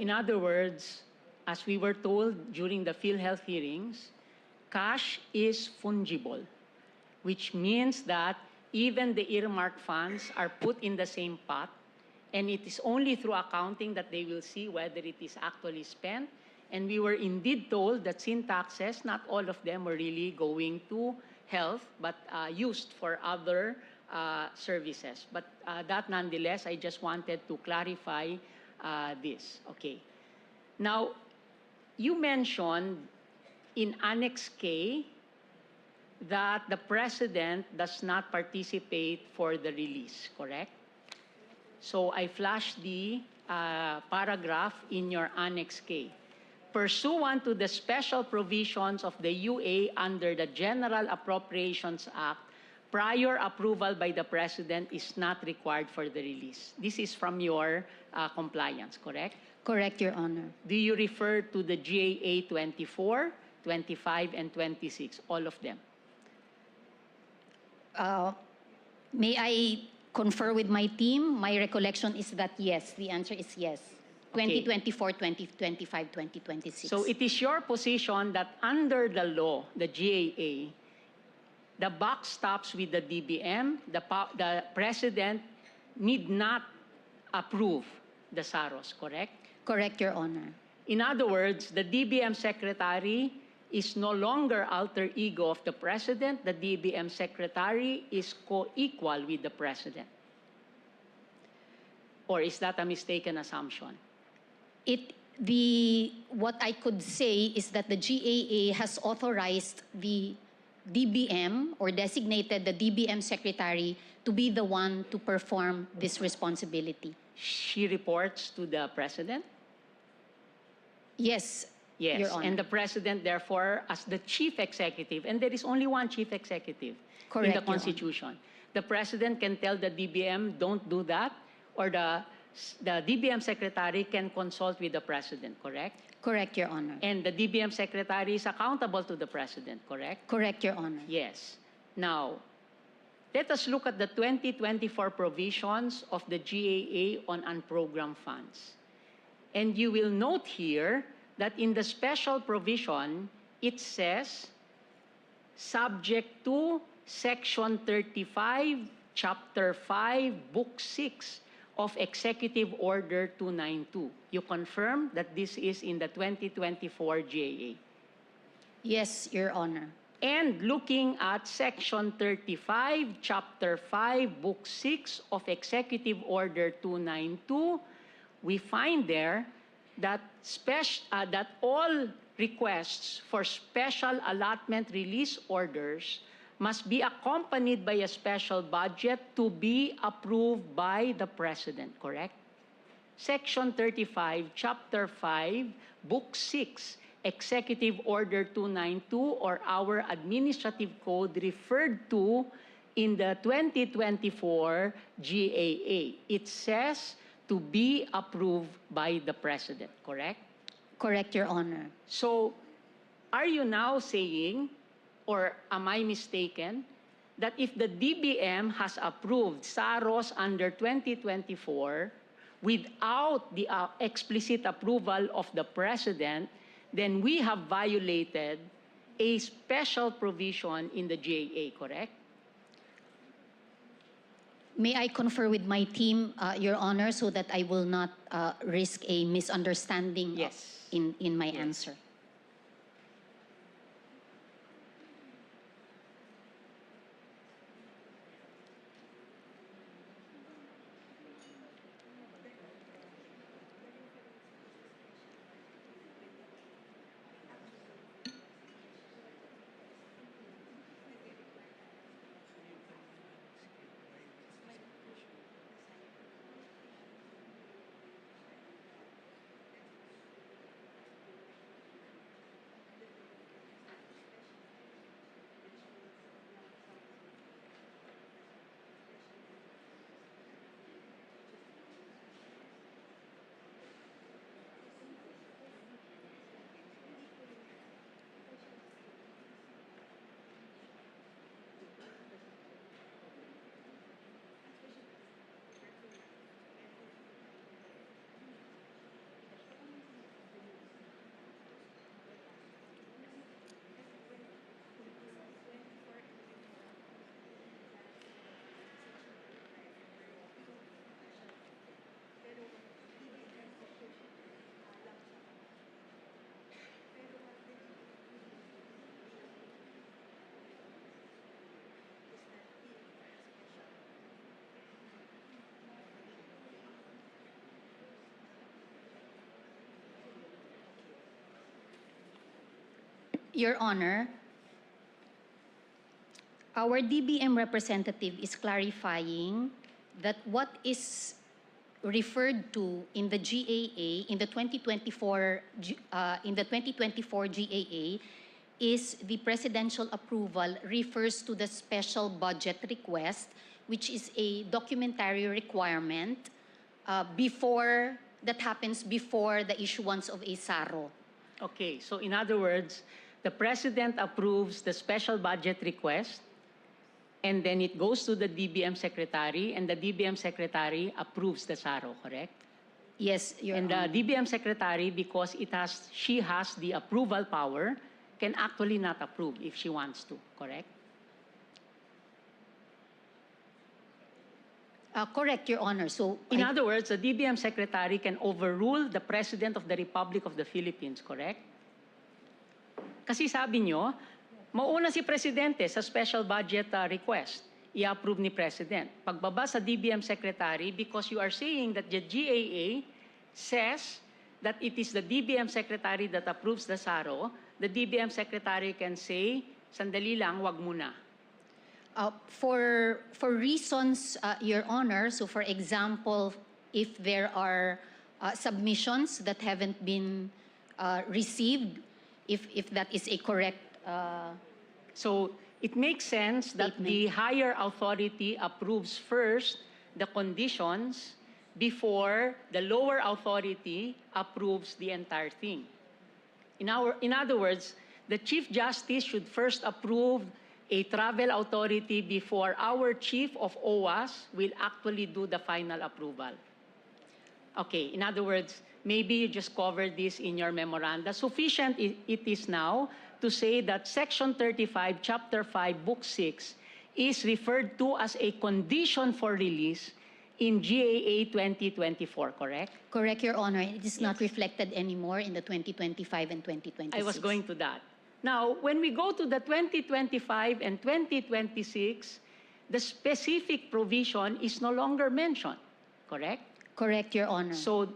In other words, as we were told during the PhilHealth hearings, cash is fungible, which means that even the earmarked funds are put in the same pot, and it is only through accounting that they will see whether it is actually spent. And we were indeed told that sin taxes, not all of them were really going to health, but used for other services. But that nonetheless, I just wanted to clarify this. Okay. Now, you mentioned in Annex K that the President does not participate for the release, correct? So I flashed the paragraph in your Annex K. Pursuant to the special provisions of the UA under the General Appropriations Act, prior approval by the President is not required for the release. This is from your compliance, correct? Correct, Your Honor. Do you refer to the GAA 24, 25, and 26, all of them? May I confer with my team? My recollection is that yes, the answer is yes. Okay. 2024, 2025, 2026. So it is your position that under the law, the GAA, the buck stops with the DBM, the President need not approve the SAROS, correct? Correct, Your Honor. In other words, the DBM Secretary is no longer alter ego of the President. The DBM Secretary is co-equal with the President. Or is that a mistaken assumption? What I could say is that the GAA has authorized the DBM or designated the DBM Secretary to be the one to perform this responsibility. She reports to the President? Yes, Yes, Your Honor. and the President, therefore, as the Chief Executive, and there is only one Chief Executive Correct, in Your the Honor. Constitution. The President can tell the DBM, don't do that, or the DBM Secretary can consult with the President, correct? Correct, Your Honor. And the DBM Secretary is accountable to the President, correct? Correct, Your Honor. Yes. Now, let us look at the 2024 provisions of the GAA on unprogrammed funds. And you will note here that in the special provision, it says, subject to Section 35, Chapter 5, Book 6 of Executive Order 292. You confirm that this is in the 2024 GAA? Yes, Your Honor. And looking at Section 35, Chapter 5, Book 6 of Executive Order 292, we find there that, that all requests for special allotment release orders must be accompanied by a special budget to be approved by the President, correct? Section 35, Chapter 5, Book 6, Executive Order 292, or our Administrative Code referred to in the 2024 GAA. It says to be approved by the President, correct? Correct, Your Honor. So, are you now saying, or am I mistaken, that if the DBM has approved SAROS under 2024 without the explicit approval of the President, then we have violated a special provision in the GAA, correct? May I confer with my team, Your Honor, so that I will not risk a misunderstanding Yes. in my answer? Your Honor, our DBM representative is clarifying that what is referred to in the GAA, in the 2024 GAA, is the presidential approval refers to the special budget request, which is a documentary requirement that happens before the issuance of a SARO. Okay, so in other words, the President approves the special budget request, and then it goes to the DBM Secretary, and the DBM Secretary approves the SARO, correct? Yes, Your And Honor. the DBM Secretary, because she has the approval power, can actually not approve if she wants to, correct? Correct, Your Honor. So, In other words, the DBM Secretary can overrule the President of the Republic of the Philippines, correct? Kasi sabi nyo, mauna si Presidente sa special budget request. I-approve ni President. Pagbaba sa DBM Secretary, because you are saying that the GAA says that it is the DBM Secretary that approves the SARO, the DBM Secretary can say, sandali lang, wag muna. for reasons, Your Honor, so for example, if there are submissions that haven't been received, if that is a correct So it makes sense that the higher authority approves first the conditions before the lower authority approves the entire thing. In other words, the Chief Justice should first approve a travel authority before our Chief of OWAS will actually do the final approval. Okay, in other words, maybe you just covered this in your memoranda. Sufficient it is now to say that Section 35, Chapter 5, Book 6 is referred to as a condition for release in GAA 2024, correct? Correct, Your Honor. It is not reflected anymore in the 2025 and 2026. I was going to that. Now, when we go to the 2025 and 2026, the specific provision is no longer mentioned, correct? Correct, Your Honor. So,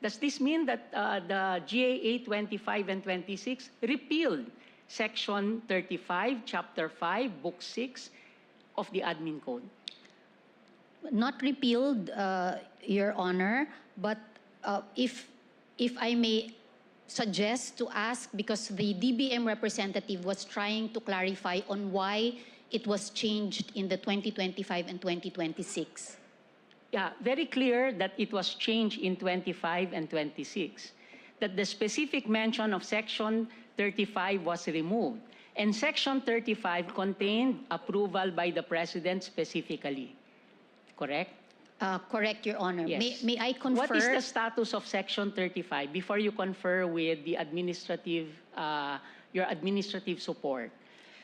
does this mean that the GAA 25 and 26 repealed Section 35, Chapter 5, Book 6 of the Admin Code? Not repealed, Your Honor, but if I may suggest to ask, because the DBM representative was trying to clarify on why it was changed in the 2025 and 2026. Yeah, very clear that it was changed in 25 and 26, that the specific mention of Section 35 was removed. And Section 35 contained approval by the President specifically, correct? Correct, Your Honor. Yes. May I confer? What is the status of Section 35 before you confer with the your administrative support?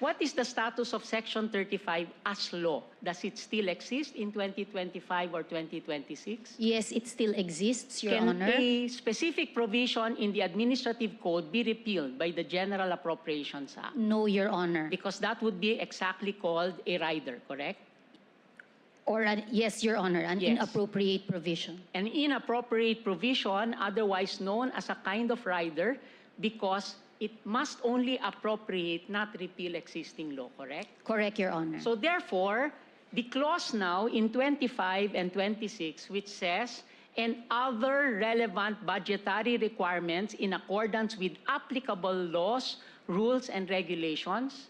What is the status of Section 35 as law? Does it still exist in 2025 or 2026? Yes, it still exists, Your Can Honor. a specific provision in the administrative code be repealed by the General Appropriations Act? No, Your Honor. Because that would be exactly called a rider, correct? Or yes, Your Honor, an Yes. inappropriate provision. An inappropriate provision, otherwise known as a kind of rider, because it must only appropriate, not repeal existing law, correct? Correct, Your Honor. So therefore, the clause now in 25 and 26, which says, and other relevant budgetary requirements in accordance with applicable laws, rules, and regulations,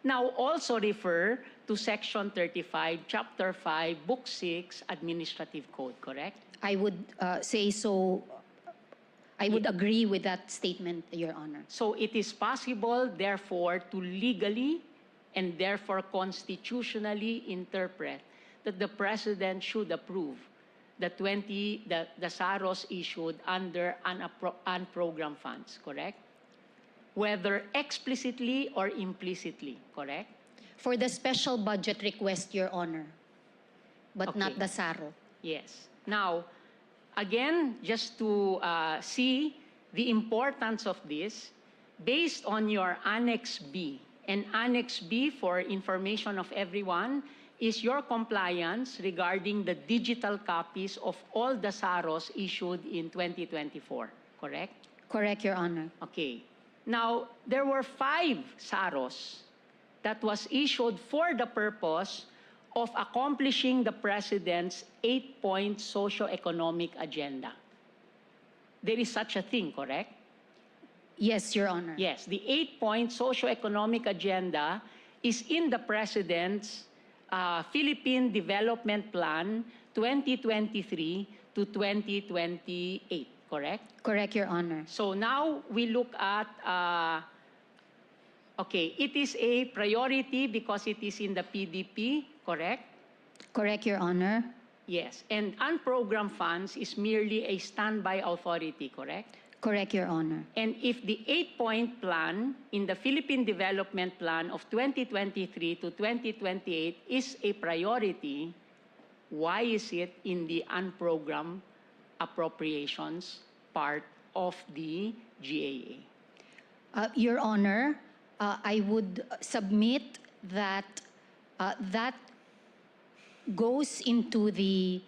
now also refer to Section 35, Chapter 5, Book 6, Administrative Code, correct? I would say so. I would agree with that statement, Your Honor. So it is possible, therefore, to legally and therefore constitutionally interpret that the President should approve the SAROs issued under unprogrammed funds, correct? Whether explicitly or implicitly, correct? For the special budget request, Your Honor, but not Okay. the SARO. Yes. Now, again, just to see the importance of this, based on your Annex B, and Annex B, for information of everyone, is your compliance regarding the digital copies of all the SAROs issued in 2024, correct? Correct, Your Honor. Okay. Now, there were 5 SAROs that was issued for the purpose of accomplishing the President's 8-point socio-economic agenda. There is such a thing, correct? Yes, Your Honor. Yes, the 8-point socio-economic agenda is in the President's Philippine Development Plan 2023 to 2028, correct? Correct, Your Honor. So now we look at, okay, it is a priority because it is in the PDP, correct? Correct, Your Honor. Yes, and unprogrammed funds is merely a standby authority, correct? Correct, Your Honor. And if the 8-point plan in the Philippine Development Plan of 2023 to 2028 is a priority, why is it in the unprogrammed appropriations part of the GAA? Your Honor, I would submit that that goes into the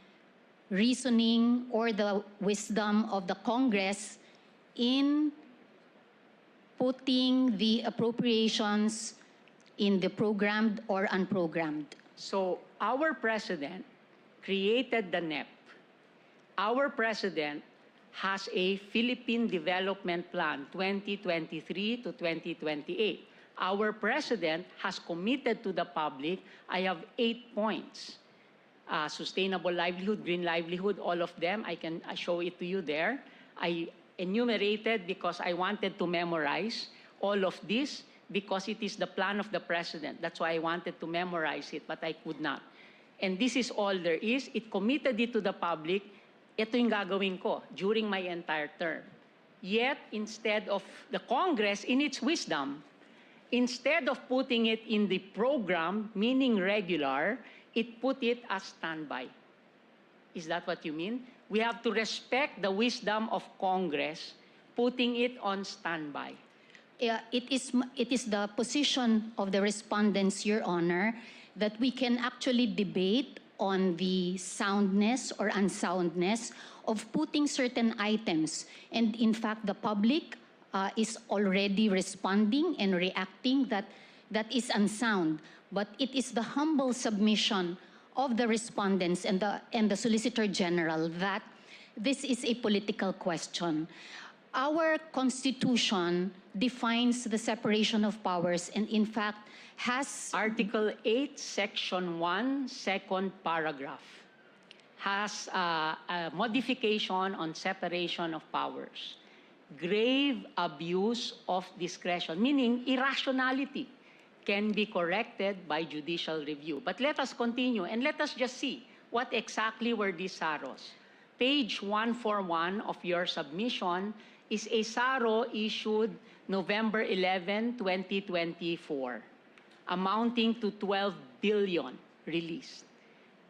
reasoning or the wisdom of the Congress in putting the appropriations in the programmed or unprogrammed. So our president created the NEP. Our president has a Philippine Development Plan 2023 to 2028. Our president has committed to the public, I have 8 points. Sustainable livelihood, green livelihood, all of them, I can show it to you there. I enumerated because I wanted to memorize all of this because it is the plan of the president. That's why I wanted to memorize it, but I could not. And this is all there is. It committed it to the public. Ito yung gagawin ko during my entire term. Yet, instead of the Congress, in its wisdom, instead of putting it in the program, meaning regular, it put it as standby. Is that what you mean? We have to respect the wisdom of Congress, putting it on standby. It is the position of the respondents, Your Honor, that we can actually debate on the soundness or unsoundness of putting certain items. And in fact, the public is already responding and reacting that that is unsound. But it is the humble submission of the respondents and the Solicitor General that this is a political question. Our Constitution defines the separation of powers and in fact has Article 8, Section 1, second paragraph, has a modification on separation of powers. Grave abuse of discretion, meaning irrationality, can be corrected by judicial review. But let us continue and let us just see what exactly were these SAROs. Page 141 of your submission is a SARO issued November 11, 2024, amounting to 12 billion released.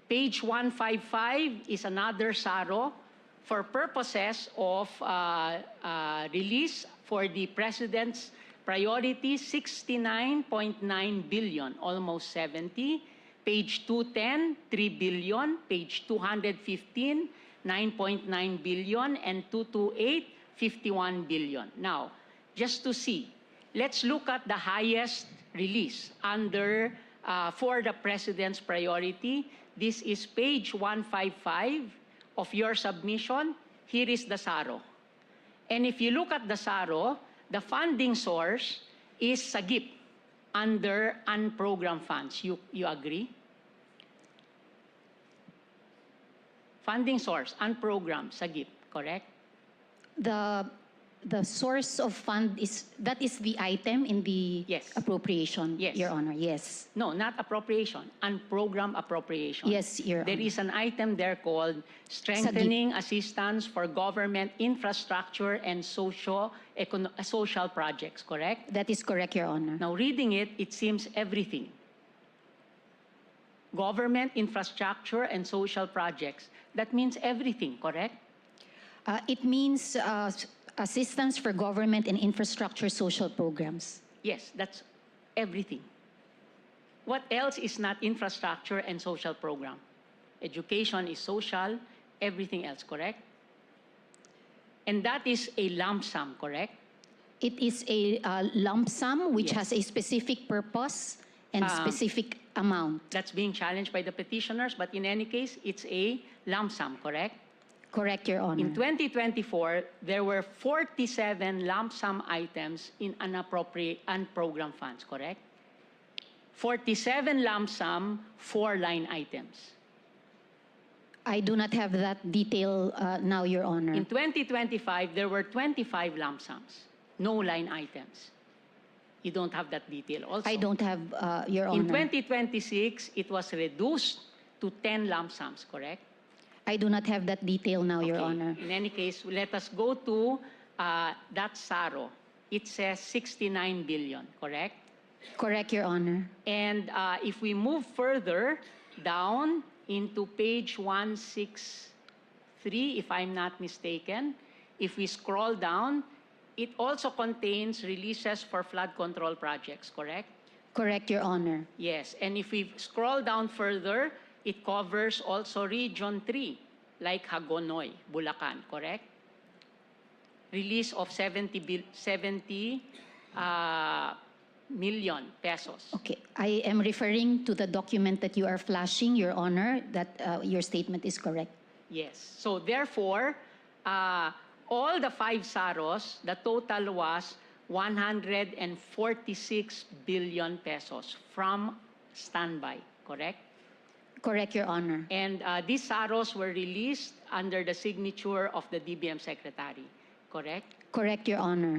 Page 155 is another SARO for purposes of release for the President's priority, 69.9 billion, almost 70. Page 210, 3 billion. Page 215, 9.9 billion. And 228, 51 billion. Now, just to see, let's look at the highest release under for the President's priority. This is page 155 of your submission. Here is the SARO. And if you look at the SARO, the funding source is SAGIP under unprogrammed funds. You agree? Funding source, unprogrammed, SAGIP, correct? the source of fund is the item in the Yes. appropriation, Yes. Your Honor. Yes. No, not appropriation, unprogrammed appropriation. Yes, Your There Honor. is an item there called strengthening assistance for government infrastructure and social projects, correct? That is correct, Your Honor. Now, reading it, it seems everything. Government infrastructure and social projects. That means everything, correct? It means assistance for government and infrastructure social programs. Yes, that's everything. What else is not infrastructure and social program? Education is social, everything else, correct? And that is a lump sum, correct? It is a lump sum which Yes. has a specific purpose and specific amount. That's being challenged by the petitioners, but in any case, it's a lump sum, correct? Correct, Your Honor. In 2024, there were 47 lump sum items in unprogrammed funds, correct? 47 lump sum, 4 line items. I do not have that detail now, Your Honor. In 2025, there were 25 lump sums, no line items. You don't have that detail also. I don't have, Your In Honor. 2026, it was reduced to 10 lump sums, correct? I do not have that detail now, Your Okay. Honor. In any case, let us go to that SARO. It says 69 billion, correct? Correct, Your Honor. And if we move further down into page 163, if I'm not mistaken, if we scroll down, it also contains releases for flood control projects, correct? Correct, Your Honor. Yes, and if we scroll down further, it covers also Region 3, like Hagonoy, Bulacan, correct? Release of 70 million pesos. Okay, I am referring to the document that you are flashing, Your Honor, that your statement is correct. Yes. So therefore, all the 5 SAROs, the total was 146 billion pesos from standby, correct? Correct, Your Honor. And these SAROs were released under the signature of the DBM secretary, correct? Correct, Your Honor.